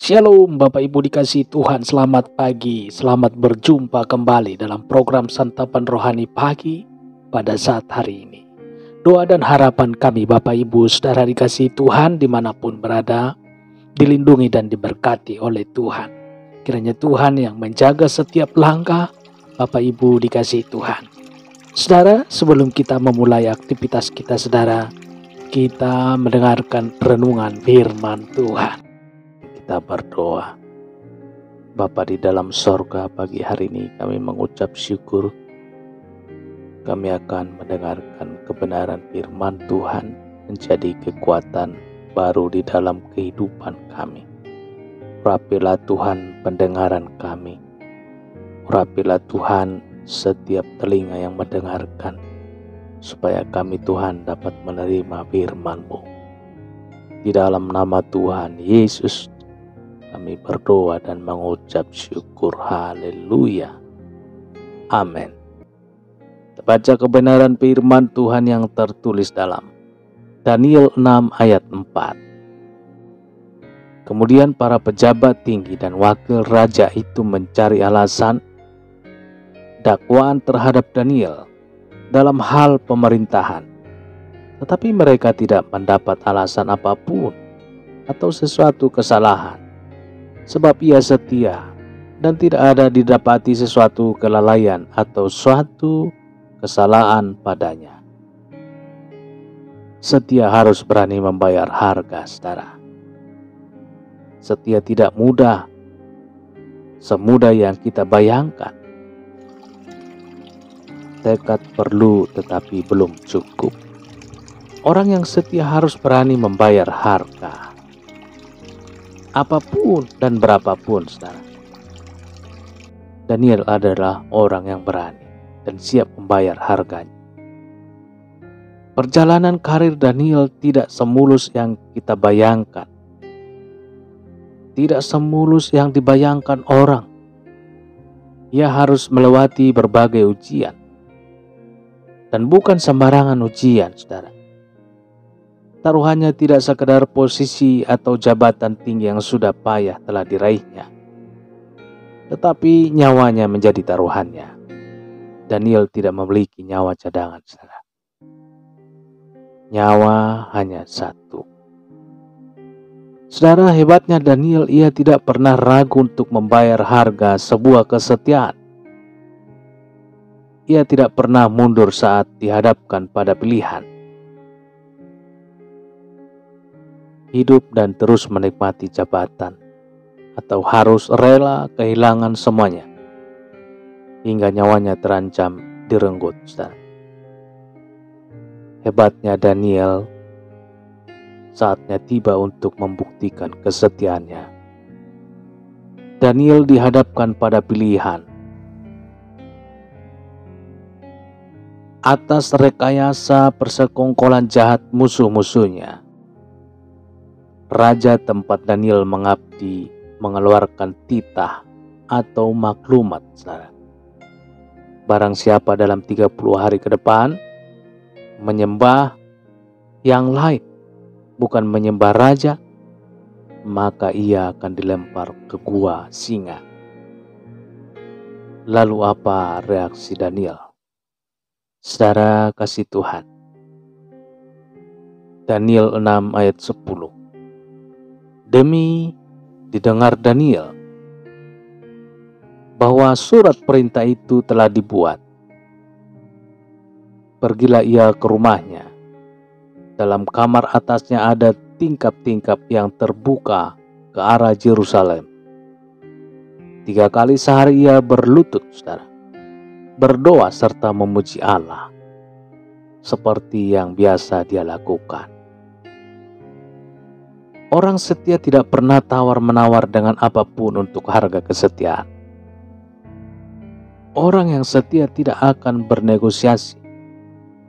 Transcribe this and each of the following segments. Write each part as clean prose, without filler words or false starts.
Shalom Bapak Ibu dikasihi Tuhan, selamat pagi, selamat berjumpa kembali dalam program Santapan Rohani Pagi pada saat hari ini. Doa dan harapan kami Bapak Ibu saudara dikasihi Tuhan dimanapun berada, dilindungi dan diberkati oleh Tuhan. Kiranya Tuhan yang menjaga setiap langkah Bapak Ibu dikasihi Tuhan. Saudara, sebelum kita memulai aktivitas kita saudara, kita mendengarkan renungan firman Tuhan. Kita berdoa. Bapa di dalam sorga, pagi hari ini kami mengucap syukur. Kami akan mendengarkan kebenaran firman Tuhan menjadi kekuatan baru di dalam kehidupan kami. Urapilah Tuhan pendengaran kami. Urapilah Tuhan setiap telinga yang mendengarkan, supaya kami Tuhan dapat menerima firman-Mu. Di dalam nama Tuhan Yesus kami berdoa dan mengucap syukur. Haleluya. Amin. Kita baca kebenaran firman Tuhan yang tertulis dalam Daniel 6 ayat 4. Kemudian para pejabat tinggi dan wakil raja itu mencari alasan dakwaan terhadap Daniel dalam hal pemerintahan. Tetapi mereka tidak mendapat alasan apapun atau sesuatu kesalahan. Sebab ia setia dan tidak ada didapati sesuatu kelalaian atau suatu kesalahan padanya. Setia harus berani membayar harga, saudara. Setia tidak mudah, semudah yang kita bayangkan. Tekad perlu tetapi belum cukup. Orang yang setia harus berani membayar harga. Apapun dan berapapun, saudara. Daniel adalah orang yang berani dan siap membayar harganya. Perjalanan karir Daniel tidak semulus yang kita bayangkan. Tidak semulus yang dibayangkan orang. Ia harus melewati berbagai ujian. Dan bukan sembarangan ujian, saudara. Taruhannya tidak sekedar posisi atau jabatan tinggi yang sudah payah telah diraihnya, tetapi nyawanya menjadi taruhannya. Daniel tidak memiliki nyawa cadangan, saudara. Nyawa hanya satu. Saudara, hebatnya Daniel, ia tidak pernah ragu untuk membayar harga sebuah kesetiaan. Ia tidak pernah mundur saat dihadapkan pada pilihan. Hidup dan terus menikmati jabatan, atau harus rela kehilangan semuanya hingga nyawanya terancam direnggut, saudara. Hebatnya Daniel, saatnya tiba untuk membuktikan kesetiaannya. Daniel dihadapkan pada pilihan atas rekayasa persekongkolan jahat musuh-musuhnya. Raja tempat Daniel mengabdi mengeluarkan titah atau maklumat, saudara. Barang siapa dalam 30 hari ke depan menyembah yang lain, bukan menyembah raja, maka ia akan dilempar ke gua singa. Lalu apa reaksi Daniel? Saudara kasih Tuhan. Daniel 6 ayat 10. Demi didengar Daniel bahwa surat perintah itu telah dibuat, pergilah ia ke rumahnya. Dalam kamar atasnya ada tingkap-tingkap yang terbuka ke arah Yerusalem. 3 kali sehari ia berlutut, saudara, berdoa serta memuji Allah seperti yang biasa dia lakukan. Orang setia tidak pernah tawar-menawar dengan apapun untuk harga kesetiaan. Orang yang setia tidak akan bernegosiasi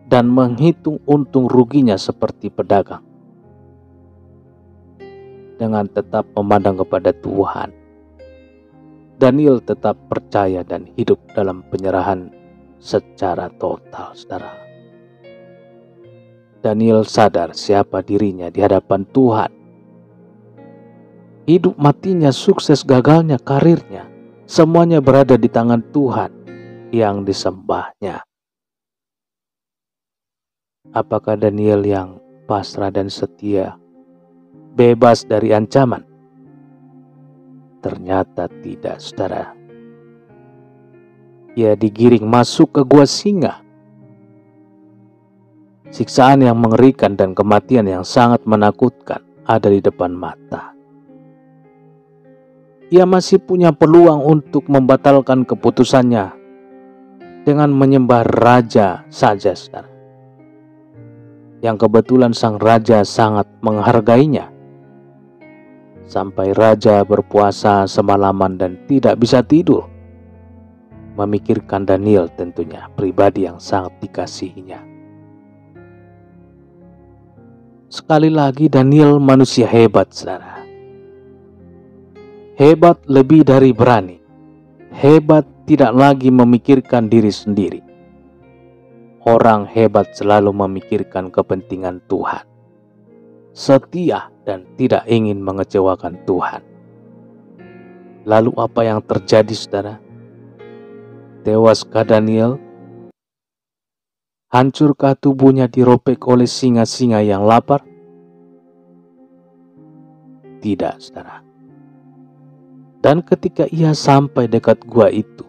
dan menghitung untung ruginya seperti pedagang. Dengan tetap memandang kepada Tuhan, Daniel tetap percaya dan hidup dalam penyerahan secara total, saudara. Daniel sadar siapa dirinya di hadapan Tuhan. Hidup matinya, sukses gagalnya, karirnya, semuanya berada di tangan Tuhan yang disembahnya. Apakah Daniel yang pasrah dan setia bebas dari ancaman? Ternyata tidak, saudara. Ia digiring masuk ke gua singa. Siksaan yang mengerikan dan kematian yang sangat menakutkan ada di depan mata. Ia masih punya peluang untuk membatalkan keputusannya dengan menyembah raja saja, saudara. Yang kebetulan sang raja sangat menghargainya. Sampai raja berpuasa semalaman dan tidak bisa tidur, memikirkan Daniel, tentunya pribadi yang sangat dikasihinya. Sekali lagi, Daniel manusia hebat, saudara. Hebat lebih dari berani. Hebat tidak lagi memikirkan diri sendiri. Orang hebat selalu memikirkan kepentingan Tuhan. Setia dan tidak ingin mengecewakan Tuhan. Lalu apa yang terjadi, saudara? Tewaskah Daniel? Hancurkah tubuhnya dirobek oleh singa-singa yang lapar? Tidak, saudara. Dan ketika ia sampai dekat gua itu,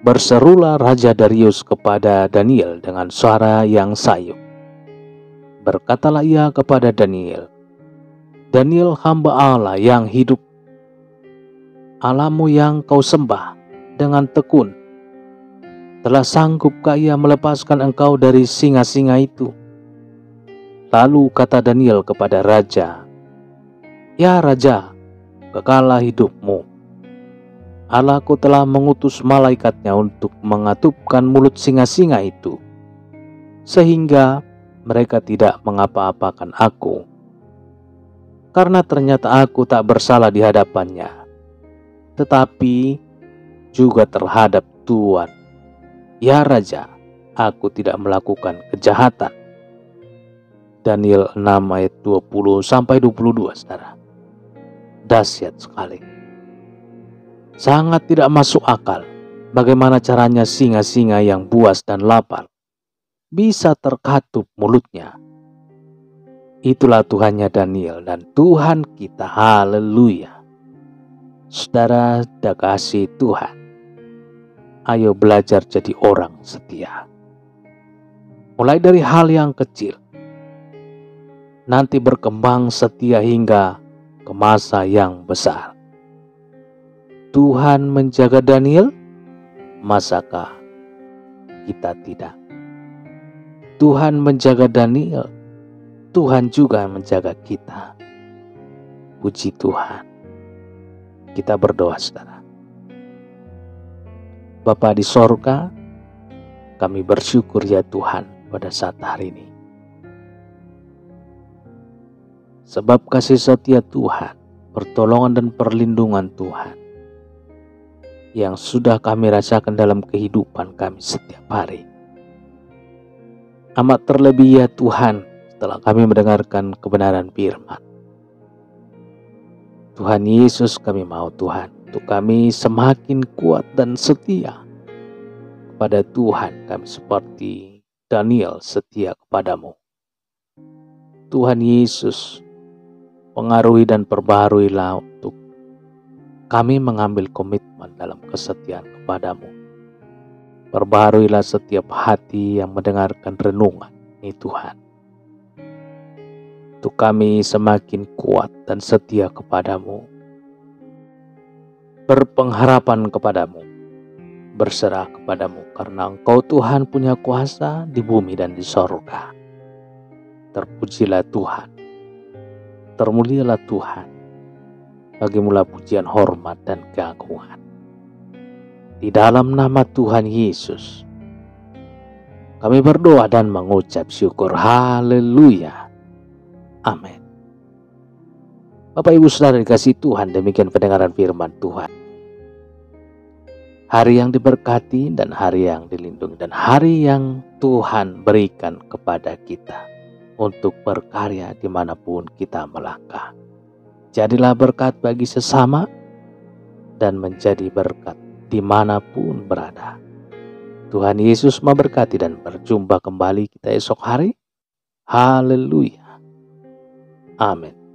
berserulah Raja Darius kepada Daniel dengan suara yang sayu. Berkatalah ia kepada Daniel, "Daniel, hamba Allah yang hidup, Allahmu yang kau sembah dengan tekun, telah sanggupkah ia melepaskan engkau dari singa-singa itu?" Lalu kata Daniel kepada raja, "Ya Raja, kekallah hidupmu. Allahku telah mengutus malaikatnya untuk mengatupkan mulut singa-singa itu, sehingga mereka tidak mengapa-apakan aku. Karena ternyata aku tak bersalah di hadapannya, tetapi juga terhadap Tuhan. Ya Raja, aku tidak melakukan kejahatan." Daniel 6 ayat 20-22, saudara. Dahsyat sekali. Sangat tidak masuk akal bagaimana caranya singa-singa yang buas dan lapar bisa terkatup mulutnya. Itulah Tuhannya Daniel dan Tuhan kita. Haleluya. Saudara kasih Tuhan, ayo belajar jadi orang setia. Mulai dari hal yang kecil, nanti berkembang setia hingga ke masa yang besar. Tuhan menjaga Daniel, masakah kita tidak? Tuhan menjaga Daniel, Tuhan juga menjaga kita. Puji Tuhan. Kita berdoa, saudara. Bapa di sorga, kami bersyukur ya Tuhan pada saat hari ini. Sebab kasih setia Tuhan, pertolongan dan perlindungan Tuhan yang sudah kami rasakan dalam kehidupan kami setiap hari. Amat terlebih ya Tuhan setelah kami mendengarkan kebenaran firman. Tuhan Yesus, kami mau Tuhan untuk kami semakin kuat dan setia kepada Tuhan. Kami seperti Daniel setia kepadamu. Tuhan Yesus, pengaruhi dan perbaharuilah untuk kami mengambil komitmen dalam kesetiaan kepadamu. Perbaharuilah setiap hati yang mendengarkan renungan ini Tuhan. Untuk kami semakin kuat dan setia kepadamu. Berpengharapan kepadamu. Berserah kepadamu karena Engkau Tuhan punya kuasa di bumi dan di sorga. Terpujilah Tuhan. Termulialah Tuhan. Bagimulah pujian, hormat, dan keagungan. Di dalam nama Tuhan Yesus, kami berdoa dan mengucap syukur. Haleluya. Amin. Bapak Ibu Saudara dikasih Tuhan, demikian pendengaran firman Tuhan. Hari yang diberkati dan hari yang dilindungi dan hari yang Tuhan berikan kepada kita untuk berkarya dimanapun kita melangkah. Jadilah berkat bagi sesama dan menjadi berkat dimanapun berada. Tuhan Yesus memberkati dan berjumpa kembali kita esok hari. Haleluya. Amin.